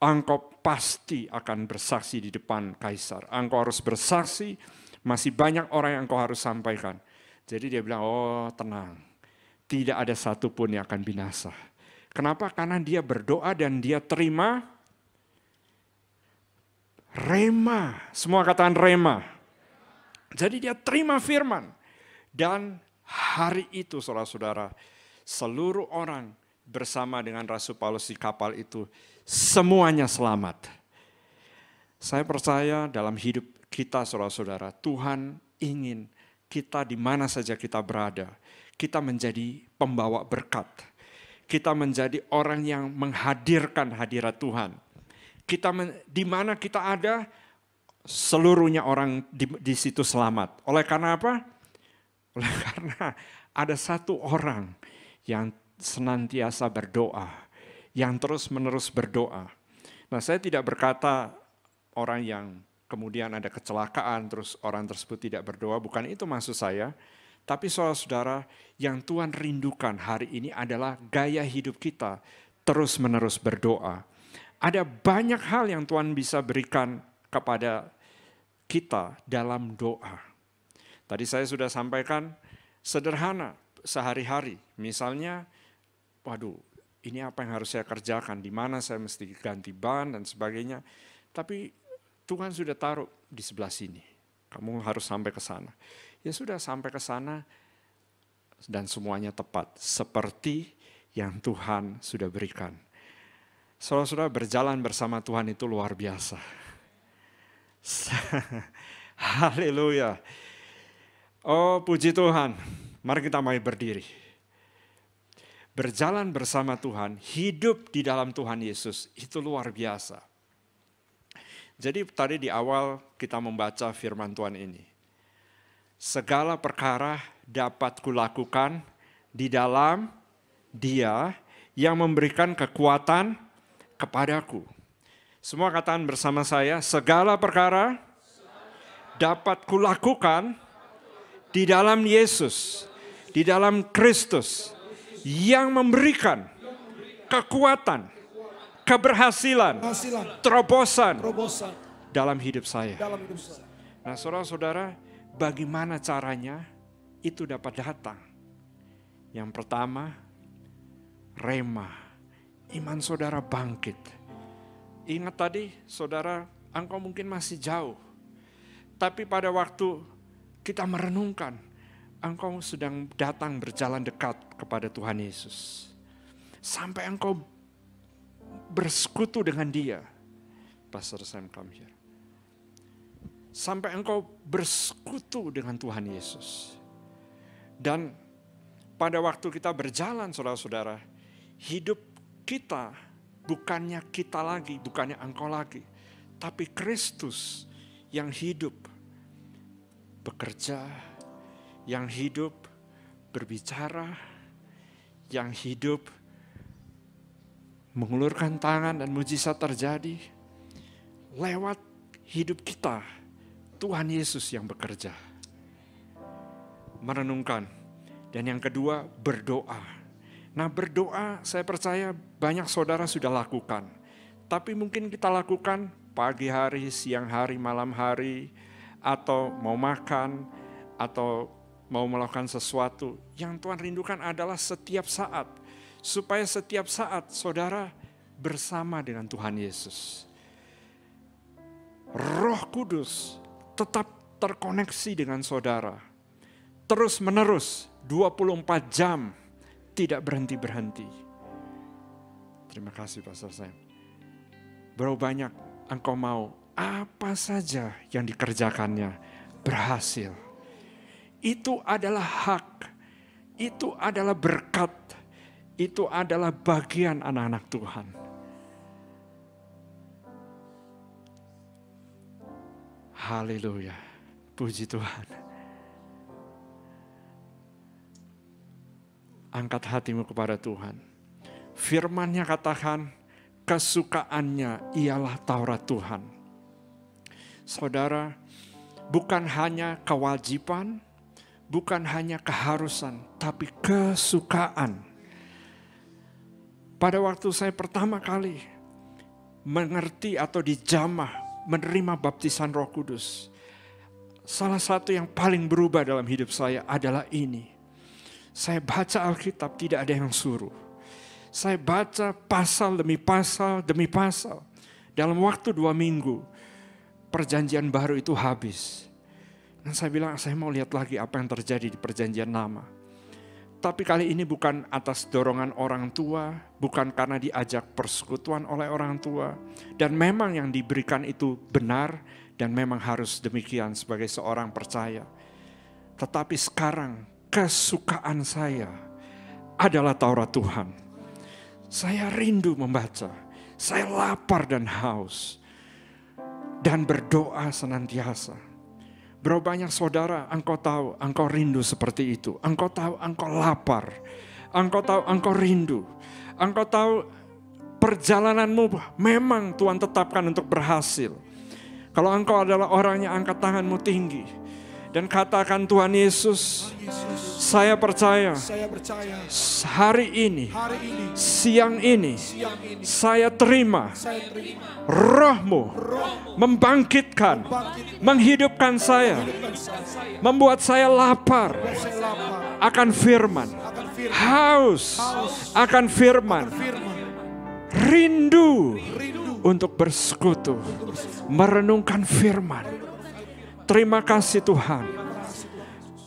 engkau pasti akan bersaksi di depan Kaisar. Engkau harus bersaksi, masih banyak orang yang engkau harus sampaikan. Jadi dia bilang, oh tenang, tidak ada satupun yang akan binasa. Kenapa? Karena dia berdoa dan dia terima rema. Semua katakan rema. Jadi dia terima firman. Dan hari itu saudara-saudara, seluruh orang bersama dengan Rasul Paulus di kapal itu, semuanya selamat. Saya percaya dalam hidup kita saudara-saudara, Tuhan ingin kita di mana saja kita berada, kita menjadi pembawa berkat. Kita menjadi orang yang menghadirkan hadirat Tuhan. Di mana kita ada, seluruhnya orang di situ selamat. Oleh karena apa? Oleh karena ada satu orang yang senantiasa berdoa, yang terus-menerus berdoa. Nah, saya tidak berkata orang yang kemudian ada kecelakaan, terus orang tersebut tidak berdoa, bukan itu maksud saya. Tapi saudara-saudara, yang Tuhan rindukan hari ini adalah gaya hidup kita terus-menerus berdoa. Ada banyak hal yang Tuhan bisa berikan kepada kita dalam doa. Tadi saya sudah sampaikan sederhana sehari-hari. Misalnya, waduh, ini apa yang harus saya kerjakan, di mana saya mesti ganti ban dan sebagainya. Tapi Tuhan sudah taruh di sebelah sini. Kamu harus sampai ke sana. Ya sudah sampai ke sana dan semuanya tepat seperti yang Tuhan sudah berikan. Saudara-saudara, berjalan bersama Tuhan itu luar biasa. Haleluya. Oh, puji Tuhan. Mari kita mulai berdiri. Berjalan bersama Tuhan, hidup di dalam Tuhan Yesus, itu luar biasa. Jadi tadi di awal kita membaca firman Tuhan ini. Segala perkara dapat kulakukan di dalam Dia yang memberikan kekuatan kepadaku. Semua katakan bersama saya, segala perkara dapat kulakukan di dalam Yesus, di dalam Kristus, yang memberikan kekuatan, keberhasilan, terobosan dalam hidup saya. Nah, saudara-saudara, bagaimana caranya itu dapat datang? Yang pertama, rema, iman saudara bangkit. Ingat tadi, saudara, engkau mungkin masih jauh. Tapi pada waktu kita merenungkan, engkau sedang datang berjalan dekat kepada Tuhan Yesus. Sampai engkau bersekutu dengan Dia. Pastor Sam, come here. Sampai engkau bersekutu dengan Tuhan Yesus. Dan pada waktu kita berjalan, saudara-saudara, hidup kita bukannya kita lagi, bukannya engkau lagi. Tapi Kristus yang hidup, bekerja, yang hidup, berbicara, yang hidup, mengulurkan tangan dan mujizat terjadi. Lewat hidup kita, Tuhan Yesus yang bekerja. Merenungkan. Dan yang kedua, berdoa. Nah, berdoa saya percaya banyak saudara sudah lakukan. Tapi mungkin kita lakukan pagi hari, siang hari, malam hari, atau mau makan, atau mau melakukan sesuatu. Yang Tuhan rindukan adalah setiap saat. Supaya setiap saat saudara bersama dengan Tuhan Yesus. Roh Kudus tetap terkoneksi dengan saudara. Terus menerus 24 jam tidak berhenti-berhenti. Terima kasih Pastor Sam. Berapa banyak engkau mau apa saja yang dikerjakannya berhasil. Itu adalah hak, itu adalah berkat, itu adalah bagian anak-anak Tuhan. Haleluya, puji Tuhan. Angkat hatimu kepada Tuhan. Firman-Nya katakan, kesukaannya ialah Taurat Tuhan. Saudara, bukan hanya kewajiban, bukan hanya keharusan, tapi kesukaan. Pada waktu saya pertama kali mengerti atau dijamah menerima baptisan Roh Kudus, salah satu yang paling berubah dalam hidup saya adalah ini. Saya baca Alkitab, tidak ada yang suruh. Saya baca pasal demi pasal demi pasal. Dalam waktu 2 minggu, perjanjian baru itu habis. Dan saya bilang, saya mau lihat lagi apa yang terjadi di perjanjian lama. Tapi kali ini bukan atas dorongan orang tua, bukan karena diajak persekutuan oleh orang tua. Dan memang yang diberikan itu benar, dan memang harus demikian sebagai seorang percaya. Tetapi sekarang kesukaan saya adalah Taurat Tuhan. Saya rindu membaca, saya lapar dan haus. Dan berdoa senantiasa. Berapa banyak saudara, engkau tahu, engkau rindu seperti itu. Engkau tahu, engkau lapar. Engkau tahu, engkau rindu. Engkau tahu, perjalananmu memang Tuhan tetapkan untuk berhasil. Kalau engkau adalah orang yang angkat tanganmu tinggi. Dan katakan, Tuhan Yesus, saya percaya hari ini, siang ini, saya terima Roh-Mu membangkitkan, menghidupkan saya, membuat saya lapar akan firman, haus akan firman, rindu untuk bersekutu, merenungkan firman. Terima kasih Tuhan.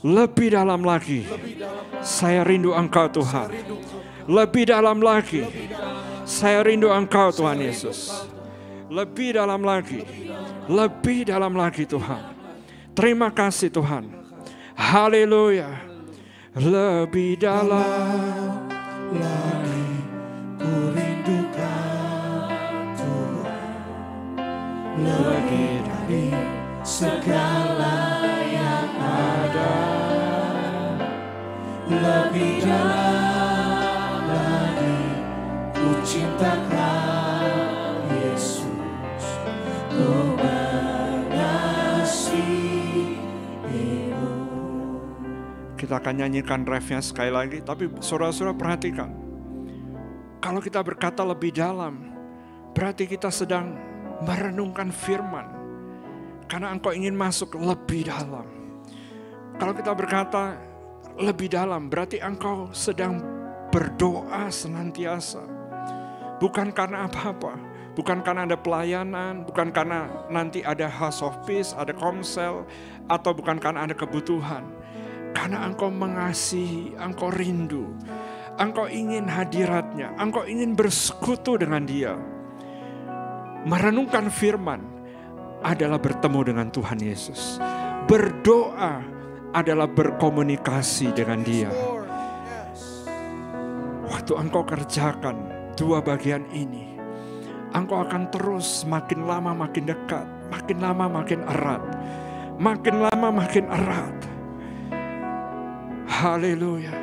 Lebih dalam lagi, saya rindu Engkau Tuhan. Lebih dalam lagi, saya rindu Engkau Tuhan Yesus. Lebih dalam lagi Tuhan. Terima kasih Tuhan. Haleluya. Lebih dalam lagi ku rindukan Tuhan, lebih dari segala yang ada, lebih dalam lagi ku cintakan Yesus, ku mengasihimu. Kita akan nyanyikan refnya sekali lagi, tapi saudara-saudara perhatikan. Kalau kita berkata lebih dalam, berarti kita sedang merenungkan firman. Karena engkau ingin masuk lebih dalam. Kalau kita berkata lebih dalam, berarti engkau sedang berdoa senantiasa. Bukan karena apa-apa. Bukan karena ada pelayanan, bukan karena nanti ada house of peace, ada komsel, atau bukan karena ada kebutuhan. Karena engkau mengasihi, engkau rindu, engkau ingin hadiratnya, engkau ingin bersekutu dengan dia. Merenungkan firman adalah bertemu dengan Tuhan Yesus. Berdoa adalah berkomunikasi dengan dia. Waktu engkau kerjakan dua bagian ini, engkau akan terus makin lama makin dekat, makin lama makin erat, makin lama makin erat. Haleluya.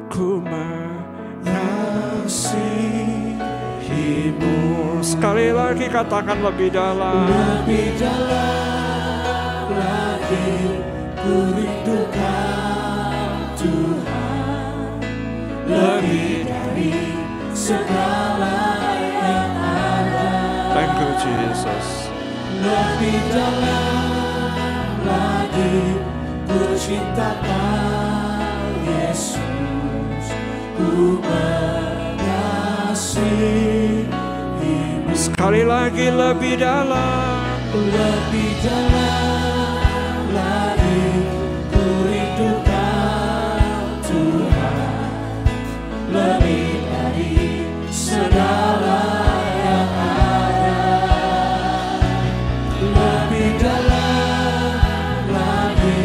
Ku mengasihimu. Sekali lagi katakan lebih dalam. Lebih dalam lagi ku rindukan Tuhan, lebih dari segala yang ada. Thank you Jesus. Lebih dalam lagi ku cintakan Yesus, ku mengasihimu. Sekali lagi lebih dalam. Lebih dalam lagi ku rindukan Tuhan, lebih dari segala yang ada. Lebih dalam lagi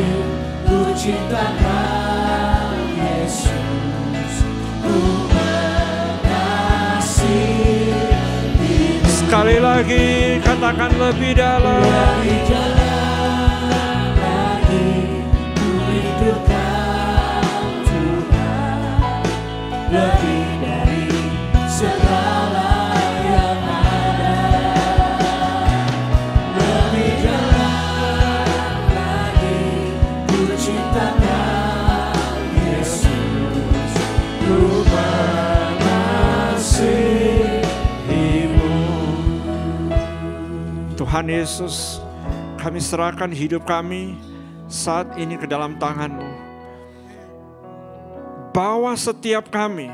ku cintakan Yesus, ku mengasihi. Sekali lagi katakan lebih dalam. Lebih dalam lagi ku rindukan Tuhan, lebih dari segala yang ada. Lebih dalam lagi ku cintakan Yesus, ku mengasihimu. Tuhan Yesus, kami serahkan hidup kami saat ini ke dalam tangan-Mu. Bawa setiap kami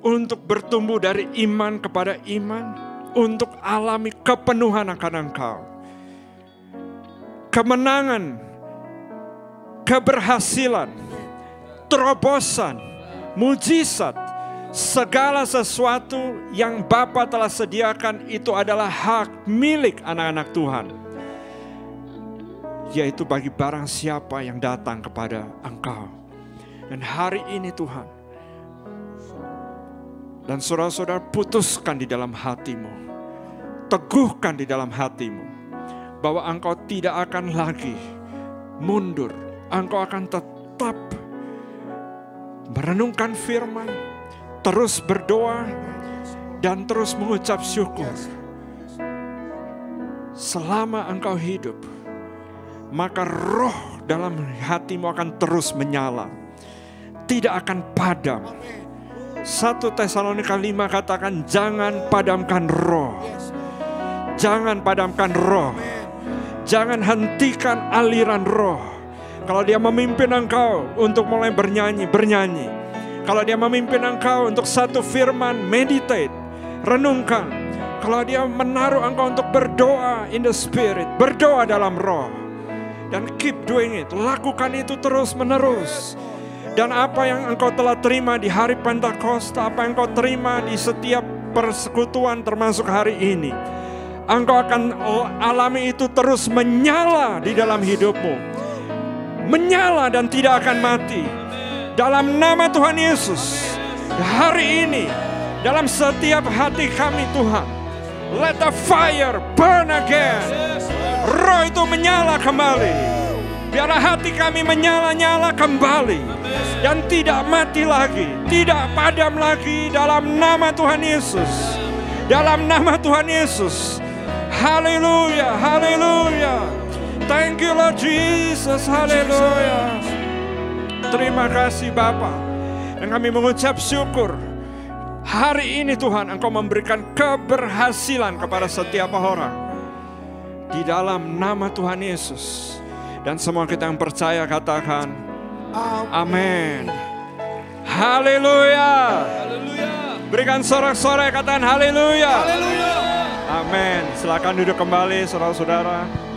untuk bertumbuh dari iman kepada iman, untuk alami kepenuhan akan Engkau. Kemenangan, keberhasilan, terobosan, mujizat, segala sesuatu yang Bapa telah sediakan itu adalah hak milik anak-anak Tuhan. Yaitu bagi barang siapa yang datang kepada Engkau. Dan hari ini Tuhan, dan saudara-saudara putuskan di dalam hatimu, teguhkan di dalam hatimu, bahwa engkau tidak akan lagi mundur. Engkau akan tetap merenungkan firman, terus berdoa, dan terus mengucap syukur. Selama engkau hidup, maka roh dalam hatimu akan terus menyala. Tidak akan padam. 1 Tesalonika 5 katakan, jangan padamkan roh. Jangan padamkan roh. Jangan hentikan aliran roh. Kalau dia memimpin engkau untuk mulai bernyanyi, bernyanyi. Kalau dia memimpin engkau untuk satu firman, meditate, renungkan. Kalau dia menaruh engkau untuk berdoa in the spirit, berdoa dalam roh. Dan keep doing it, lakukan itu terus menerus. Dan apa yang engkau telah terima di hari Pentakosta, apa yang engkau terima di setiap persekutuan termasuk hari ini, engkau akan alami itu terus menyala di dalam hidupmu. Menyala dan tidak akan mati. Dalam nama Tuhan Yesus, hari ini, dalam setiap hati kami Tuhan, let the fire burn again. Roh itu menyala kembali. Biarlah hati kami menyala-nyala kembali. Dan tidak mati lagi, tidak padam lagi dalam nama Tuhan Yesus. Dalam nama Tuhan Yesus. Haleluya, haleluya. Thank you Lord Jesus, haleluya. Terima kasih Bapa. Dan kami mengucap syukur. Hari ini Tuhan Engkau memberikan keberhasilan kepada setiap orang. Di dalam nama Tuhan Yesus. Dan semua kita yang percaya katakan amin. Haleluya. Berikan sorak-sorai katakan haleluya. Amin. Silakan duduk kembali saudara-saudara.